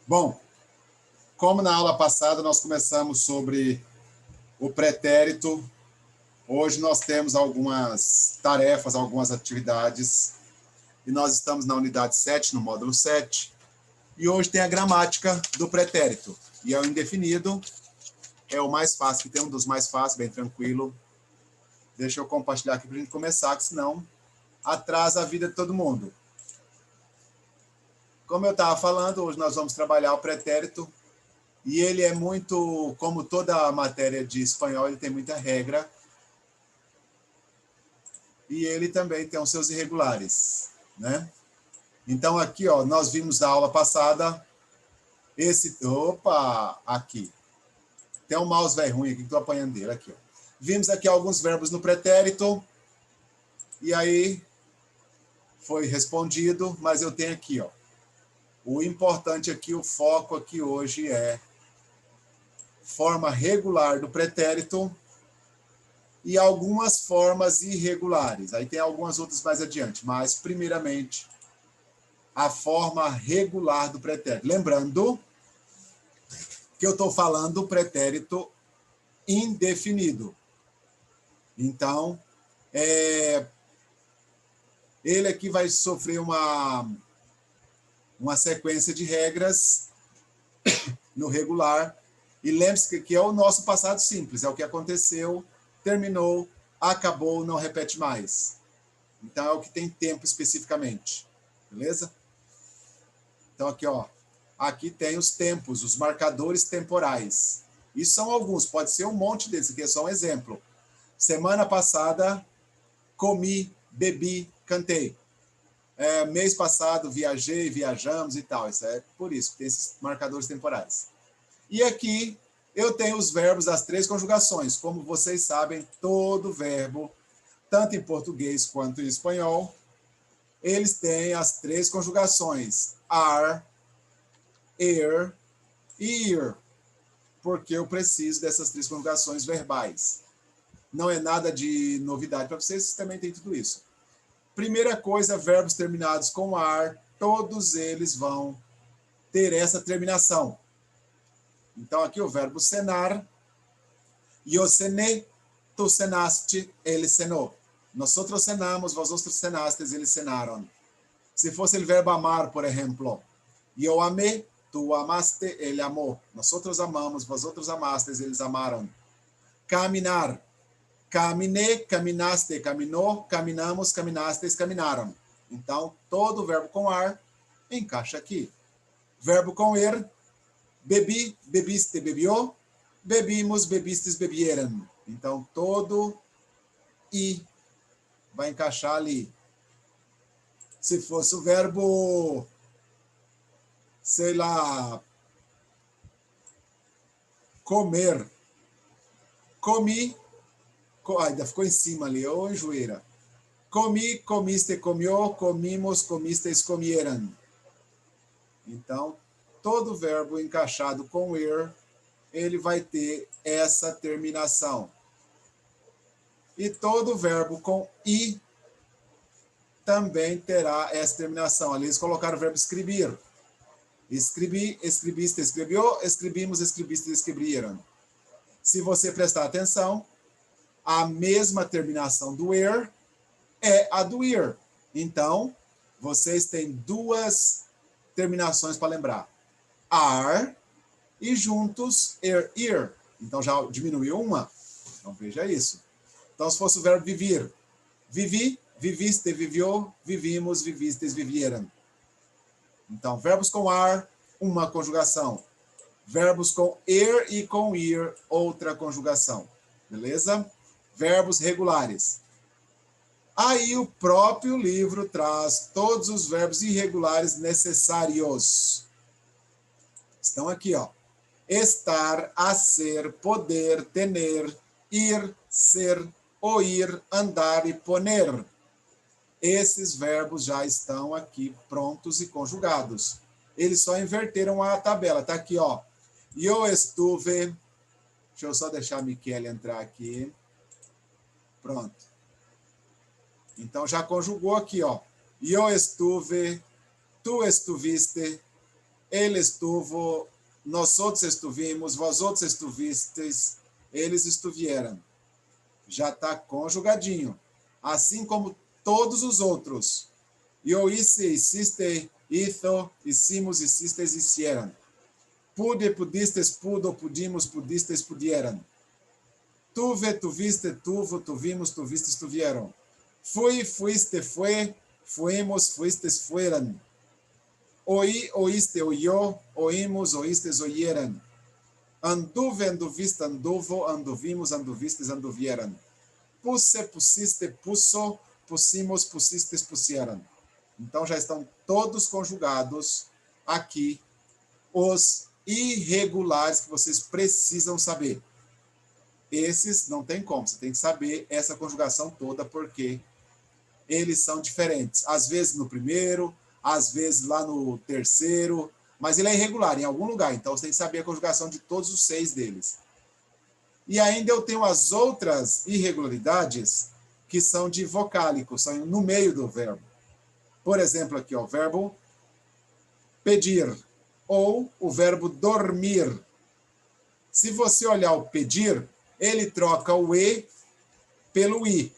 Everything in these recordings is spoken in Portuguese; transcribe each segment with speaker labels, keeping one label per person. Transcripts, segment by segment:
Speaker 1: Bom, como na aula passada nós começamos sobre o pretérito, hoje nós temos algumas tarefas, algumas atividades, e nós estamos na unidade 7, no módulo 7, e hoje tem a gramática do pretérito, e é o indefinido, é o mais fácil, que tem um dos mais fáceis, bem tranquilo. Deixa eu compartilhar aqui para a gente começar, que senão atrasa a vida de todo mundo. Como eu estava falando, hoje nós vamos trabalhar o pretérito, e ele é muito, como toda a matéria de espanhol, ele tem muita regra, e ele também tem os seus irregulares, né? Então aqui, ó, nós vimos na aula passada, aqui, tem um mouse velho ruim aqui que estou apanhando dele, aqui, ó. Vimos aqui alguns verbos no pretérito, e aí foi respondido, mas eu tenho aqui, ó, o importante aqui, o foco aqui hoje é forma regular do pretérito e algumas formas irregulares. Aí tem algumas outras mais adiante, mas primeiramente a forma regular do pretérito. Lembrando que eu estou falando do pretérito indefinido. Então, ele aqui vai sofrer uma sequência de regras no regular. E lembre-se que é o nosso passado simples, é o que aconteceu, terminou, acabou, não repete mais. Então, é o que tem tempo especificamente. Beleza? Então, aqui, ó, aqui tem os tempos, os marcadores temporais. Isso são alguns, pode ser um monte deles, aqui é só um exemplo. Semana passada, comi, bebi, cantei. Mês passado, viajei, viajamos e tal. Isso é por isso que tem esses marcadores temporais. E aqui eu tenho os verbos das 3 conjugações. Como vocês sabem, todo verbo, tanto em português quanto em espanhol, eles têm as 3 conjugações. Are, er e ir. Porque eu preciso dessas 3 conjugações verbais. Não é nada de novidade para vocês também tem tudo isso. Primeira coisa, verbos terminados com ar, todos eles vão ter essa terminação. Então, aqui o verbo cenar, yo cené, tu cenaste, ele cenou. Nosotros cenamos, vosotros cenastes, eles cenaron. Se fosse o verbo amar, por exemplo, yo amé, tu amaste, ele amou. Nosotros amamos, vosotros amastes, eles amaram. Caminar. Caminei, caminaste, caminou, caminamos, caminastes, caminaram. Então, todo verbo com ar encaixa aqui. Verbo com er, bebi, bebiste, bebió, bebimos, bebistes, bebieram. Então, todo i vai encaixar ali. Se fosse o verbo, sei lá, comer, comi, ainda ficou em cima ali, ô enjoeira. Comi, comiste, comió, comimos, comistes, comieran. Então, todo verbo encaixado com er, ele vai ter essa terminação. E todo verbo com i também terá essa terminação. Ali eles colocaram o verbo escrever. Escrevi, escreviste, escreveu, escrevimos, escreviste, escreveram. Se você prestar atenção, a mesma terminação do er é a do ir. Então, vocês têm 2 terminações para lembrar. Are e juntos er, ir. Então, já diminuiu uma. Então, veja isso. Então, se fosse o verbo vivir. Vivi, viviste, vivió, vivimos, vivistes, vivieram. Então, verbos com are, uma conjugação. Verbos com er e com ir, outra conjugação. Beleza? Verbos regulares. Aí o próprio livro traz todos os verbos irregulares necessários. Estão aqui, ó. Estar, hacer, poder, tener, ir, ser, oír, andar e poner. Esses verbos já estão aqui prontos e conjugados. Eles só inverteram a tabela. Tá aqui, ó. Eu estuve. Deixa eu só deixar a Michele entrar aqui. Pronto. Então, já conjugou aqui, ó. Eu estuve, tu estuviste, ele estuvo, nós outros estuvimos, vós outros estuvistes, eles estuvieram. Já está conjugadinho. Assim como todos os outros. Eu hice, hiciste, hizo, hicimos, hicistes, hicieran. Pude, pudistes, pudo, pudimos, pudistes, pudieran. Tuve, tuviste, tuvo, tuvimos, tuvistes, tuvieron. Fui, fuiste, fue, fuimos, fuistes, fueran. Oí, oíste, oyó, oímos, oístes, oyeran. Anduve, anduviste, anduvo, anduvimos, anduvistes, anduvieran. Puse, pusiste, puso, pusimos, pusistes, pusieran. Então, já estão todos conjugados aqui os irregulares que vocês precisam saber. Esses não tem como, você tem que saber essa conjugação toda, porque eles são diferentes. Às vezes no primeiro, às vezes lá no terceiro, mas ele é irregular em algum lugar, então você tem que saber a conjugação de todos os 6 deles. E ainda eu tenho as outras irregularidades que são de vocálico, são no meio do verbo. Por exemplo, aqui, ó, o verbo pedir ou o verbo dormir. Se você olhar o pedir, ele troca o E pelo I.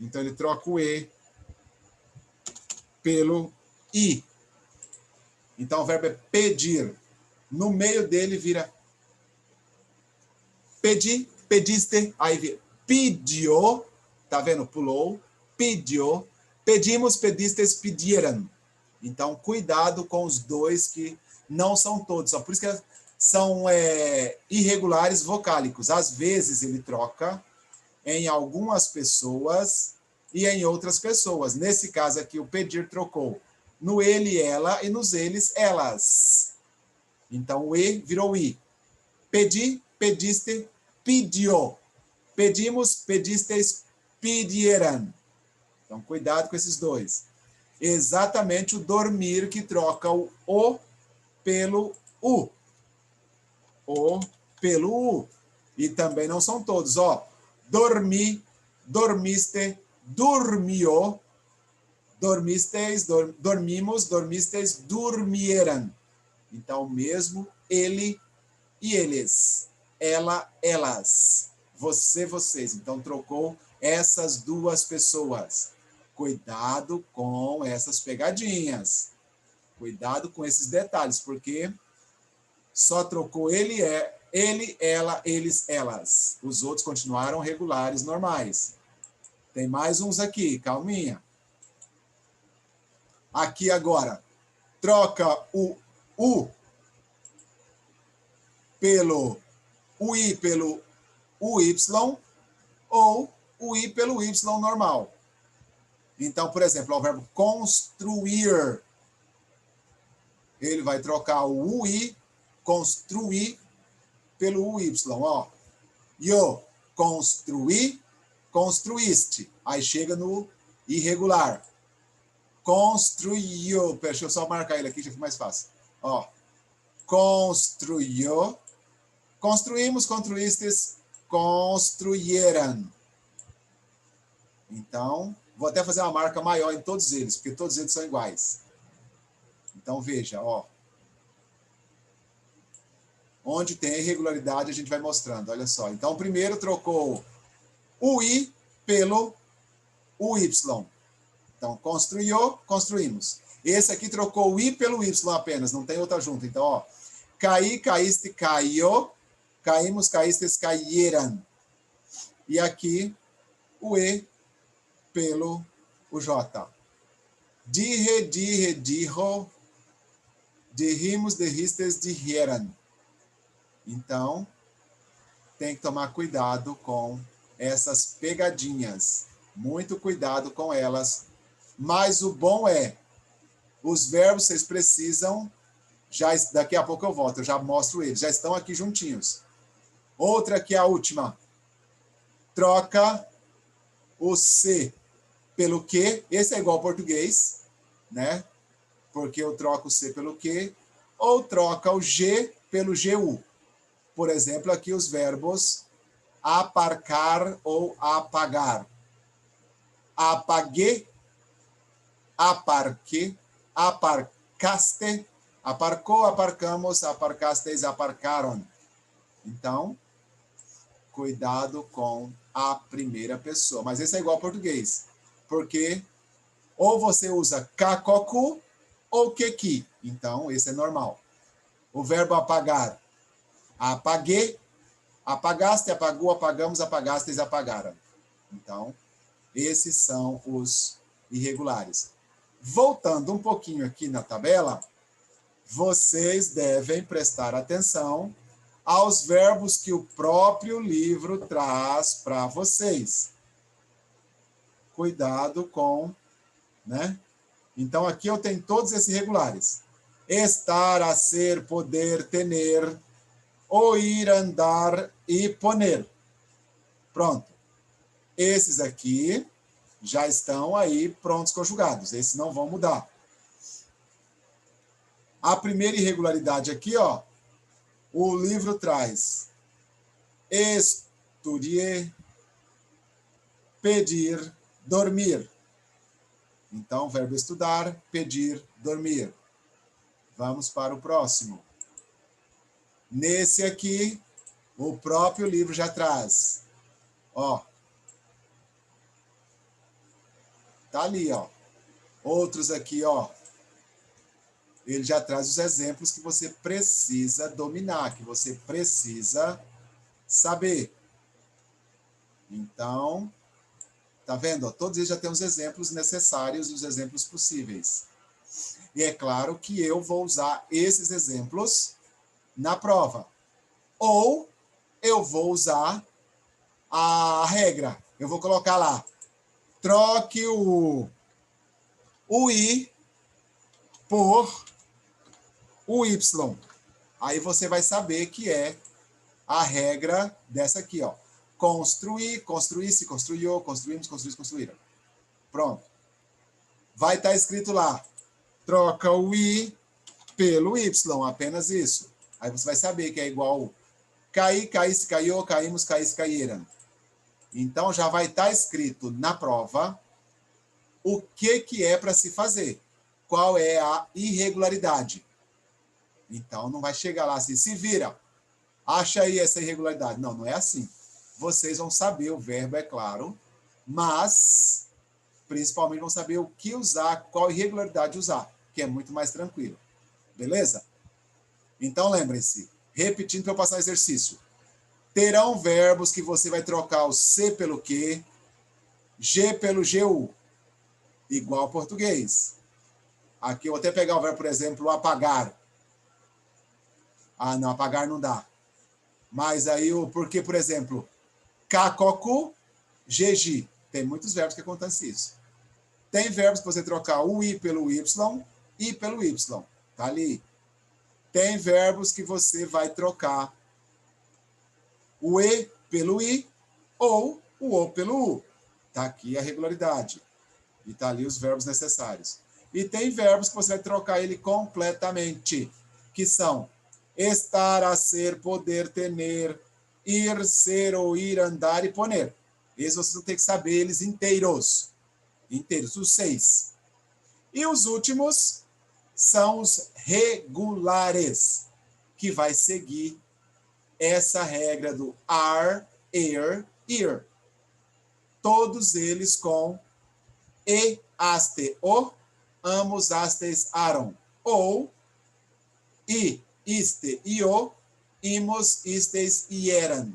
Speaker 1: Então, ele troca o E pelo I. Então, o verbo é pedir. No meio dele vira pedir, pediste, aí vira pediu, tá vendo? Pulou, pediu, pedimos, pedistes, pedieran. Então, cuidado com os dois que não são todos. Só por isso que são irregulares vocálicos. Às vezes ele troca em algumas pessoas e em outras pessoas. Nesse caso aqui, o pedir trocou no ele, ela, e nos eles, elas. Então, o E virou I. Pedi, pediste, pediu. Pedimos, pedistes, pedieran. Então, cuidado com esses dois. Exatamente o dormir que troca o pelo U. O pelo U. E também não são todos, ó. Dormi, dormiste, dormiu, dormisteis, dormimos, dormisteis, dormieran. Então, mesmo ele e eles. Ela, elas. Você, vocês. Então, trocou essas duas pessoas. Cuidado com essas pegadinhas. Cuidado com esses detalhes, porque só trocou ele, ela, eles, elas. Os outros continuaram regulares, normais. Tem mais uns aqui, calminha. Aqui agora, troca o U pelo o I pelo UY ou o I pelo Y normal. Então, por exemplo, o verbo construir. Ele vai trocar o UI, construir, pelo UY. Ó. Eu construí, construíste. Aí chega no irregular. Construiu. Deixa eu só marcar ele aqui, já fica mais fácil. Ó. Construiu. Construímos, construístes, construyeran. Então, vou até fazer uma marca maior em todos eles, porque todos eles são iguais. Então, veja, ó. Onde tem irregularidade, a gente vai mostrando, olha só. Então, primeiro trocou o I pelo UY. Então, construiu, construímos. Esse aqui trocou o I pelo Y apenas, não tem outra junta. Então, ó. Caí, caíste, caiu. Caímos, caístes, caieran. E aqui, o E pelo o J. Dirre, dirre, dirro. Dirrimos, dirristes, dirrieran. Então, tem que tomar cuidado com essas pegadinhas. Muito cuidado com elas. Mas o bom é, os verbos vocês precisam, já daqui a pouco eu volto, eu já mostro eles, já estão aqui juntinhos. Outra que é a última. Troca o C pelo Q. Esse é igual ao português, né? Porque eu troco o C pelo Q. Ou troca o G pelo GU. Por exemplo, aqui os verbos aparcar ou apagar. Apaguei, aparque, aparcaste, Aparcou, aparcamos, aparcasteis, aparcaram. Então, cuidado com a primeira pessoa. Mas esse é igual ao português. Porque ou você usa kakoku ou keki. Então, esse é normal. O verbo apagar. Apaguei, apagaste, apagou, apagamos, apagastes, apagaram. Então, esses são os irregulares. Voltando um pouquinho aqui na tabela, vocês devem prestar atenção aos verbos que o próprio livro traz para vocês. Cuidado com, né? Então, aqui eu tenho todos esses irregulares. Estar, a ser, poder, tener, oír, andar e poner. Pronto. Esses aqui já estão aí prontos conjugados. Esses não vão mudar. A primeira irregularidade aqui, ó, o livro traz estudiar, pedir, dormir. Então, verbo estudar, pedir, dormir. Vamos para o próximo. Nesse aqui, o próprio livro já traz. Ó. Tá ali, ó. Outros aqui, ó. Ele já traz os exemplos que você precisa dominar, que você precisa saber. Então, tá vendo? Ó, todos eles já têm os exemplos necessários e os exemplos possíveis. E é claro que eu vou usar esses exemplos na prova. Ou eu vou usar a regra. Eu vou colocar lá. Troque o I por o Y. Aí você vai saber que é a regra dessa aqui, ó. Construir, construir-se, construiu, construímos, construímos, construíram. Pronto. Vai estar escrito lá. Troca o I pelo Y, apenas isso. Aí você vai saber que é igual cair, caísse, caiu, caímos, caísse, caíram. Então, já vai estar escrito na prova o que é para se fazer. Qual é a irregularidade. Então, não vai chegar lá assim, se vira, acha aí essa irregularidade. Não, não é assim. Vocês vão saber, o verbo é claro, mas, principalmente, vão saber o que usar, qual irregularidade usar, que é muito mais tranquilo. Beleza? Então, lembrem-se, repetindo para eu passar o exercício. Terão verbos que você vai trocar o C pelo Q, G pelo GU, igual ao português. Aqui eu vou até pegar o verbo, por exemplo, apagar. Ah, não, apagar não dá. Mas aí, porque, por exemplo, kakoku, GG. Tem muitos verbos que acontecem isso. Tem verbos que você trocar o I pelo Y, I pelo Y. Tá ali. Tem verbos que você vai trocar o E pelo I ou o O pelo U. Tá aqui a regularidade. E tá ali os verbos necessários. E tem verbos que você vai trocar ele completamente, que são estar, a ser, poder, tener, ir, ser, ouvir, andar e poner. Esses vocês vão ter que saber eles inteiros. Inteiros, os 6. E os últimos são os regulares, que vai seguir essa regra do are, er, ir. Todos eles com e, aste, o, amos, astes, aron. Ou i, iste, io, imos, istes, ieran.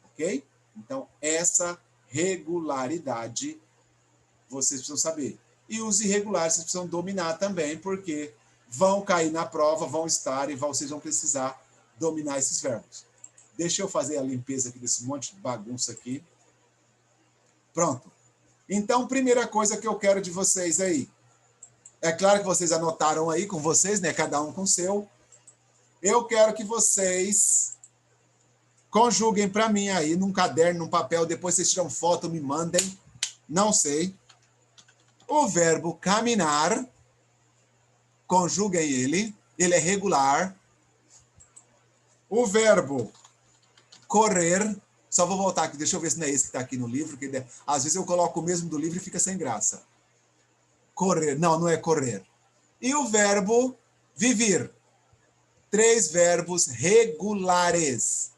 Speaker 1: Ok? Então, essa regularidade vocês precisam saber. E os irregulares vocês precisam dominar também, porque vão cair na prova, vão estar e vocês vão precisar dominar esses verbos. Deixa eu fazer a limpeza aqui desse monte de bagunça aqui. Pronto. Então, primeira coisa que eu quero de vocês aí. É claro que vocês anotaram aí com vocês, né? Cada um com o seu. Eu quero que vocês conjuguem para mim aí, num caderno, num papel, depois vocês tiram foto, me mandem. Não sei. O verbo caminhar, conjuguem ele é regular. O verbo correr, só vou voltar aqui, deixa eu ver se não é esse que está aqui no livro, que às vezes eu coloco o mesmo do livro e fica sem graça. Correr, não é correr. E o verbo Vivir. 3 verbos regulares.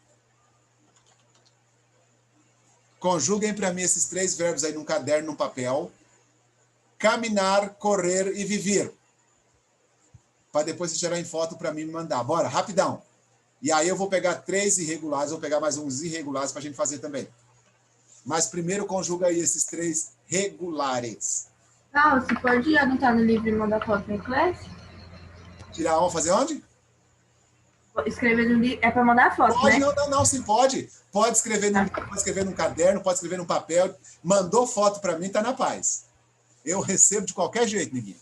Speaker 1: Conjuguem para mim esses 3 verbos aí num caderno, num papel. Caminhar, correr e viver. Para depois você tirar em foto para mim e me mandar. Bora, rapidão. E aí eu vou pegar 3 irregulares, vou pegar mais uns irregulares para a gente fazer também. Mas primeiro conjuga aí esses 3 regulares.
Speaker 2: Ah, você pode anotar no livro e mandar foto no Class?
Speaker 1: Tirar uma, fazer onde?
Speaker 2: Escrever no livro. É para mandar foto,
Speaker 1: Pode,
Speaker 2: né?
Speaker 1: não, sim, pode. Pode escrever no livro, pode escrever num caderno, pode escrever num papel. Mandou foto para mim, tá na paz. Eu recebo de qualquer jeito, ninguém.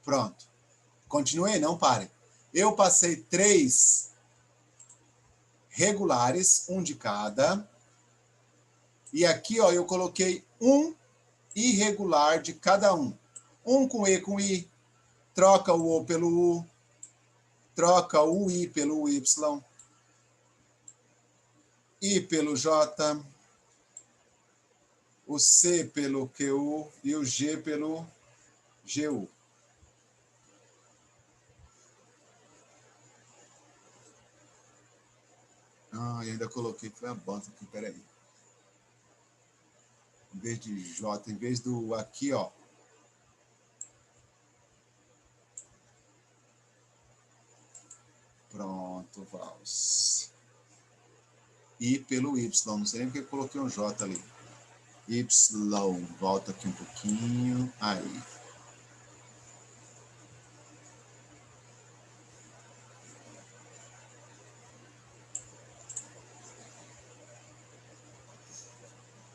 Speaker 1: Pronto. Continuei, não pare. Eu passei 3 regulares, um de cada. E aqui, ó, eu coloquei um irregular de cada um. Um com E com I, troca o O pelo U, troca o I pelo Y, I pelo J, o C pelo QU e o G pelo GU. Ah, eu ainda coloquei, foi a bosta aqui, peraí. Em vez de J, em vez do aqui, ó. Pronto, vals. I pelo Y, não sei nem porque eu coloquei um J ali. Y, volta aqui um pouquinho, aí.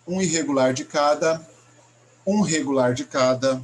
Speaker 1: Um irregular de cada, um regular de cada,